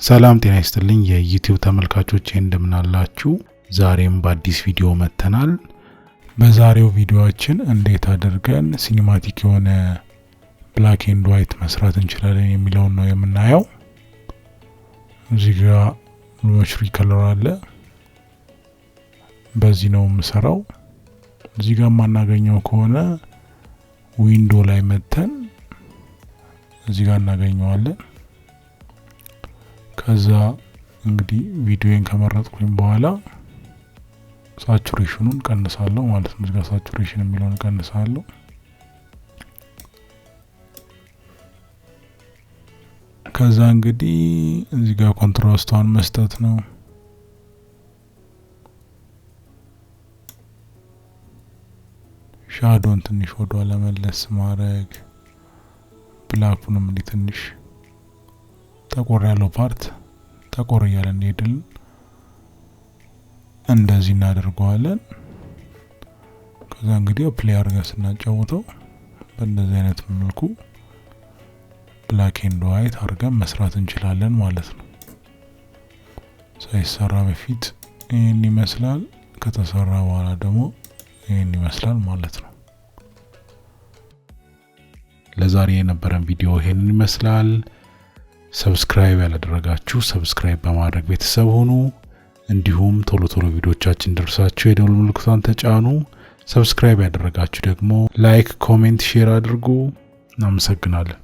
ሰላም ጤና ይስጥልኝ የዩቲዩብ ተመልካቾቼ እንደምን አላችሁ? ዛሬም በአዲስ ቪዲዮ መተናል። በዛሬው ቪዲዮአችን እንዴት አድርገን ሲኒማቲክ የሆነ ብላክ ኤንድ ዋይት መስራት እንችላለን የሚለውን ነው የምናየው። እዚህ ጋር ሉሽሪ ከለር አለ። በዚህ ነው የምሰራው። እዚህ ጋር ማናገኘው ከሆነ ዊንዶ ላይ መተን እዚህ ጋር እናገኘዋለን። ከዛ እንግዲህ ቪዲዮን ከመረጥኩኝ በኋላ ሳቹሬሽኑን ቀንሳለሁ ማለት ነው። እዚህ ጋር ሳቹሬሽን የሚለውን ቀንሳለሁ። ከዛ እንግዲህ እዚህ ጋር ኮንትራስቷን መስጠት ነው። ሻዶን ትንሽ ወደ ኋላ መለስ ማድረግ፣ ብላኩንም እንዲህ ትንሽ ጠቆር ያለው ፓርት ጠቆር እያለ እንሄድል እንደዚህ እናደርገዋለን። ከዛ እንግዲህ ፕሌይ አድርገን ስናጫውተው በእንደዚህ አይነት መልኩ ብላክ ኤንድ ዋይት አድርገን መስራት እንችላለን ማለት ነው። ሳይሰራ በፊት ይሄን ይመስላል፣ ከተሰራ በኋላ ደግሞ ይሄን ይመስላል ማለት ነው። ለዛሬ የነበረን ቪዲዮ ይሄንን ይመስላል። ሰብስክራይብ ያላደረጋችሁ ሰብስክራይብ በማድረግ ቤተሰብ ሁኑ። እንዲሁም ቶሎ ቪዲዮቻችን ደርሳችሁ የደወል ምልክቱን ተጫኑ። ሰብስክራይብ ያደረጋችሁ ደግሞ ላይክ፣ ኮሜንት፣ ሼር አድርጉ። እናመሰግናለን።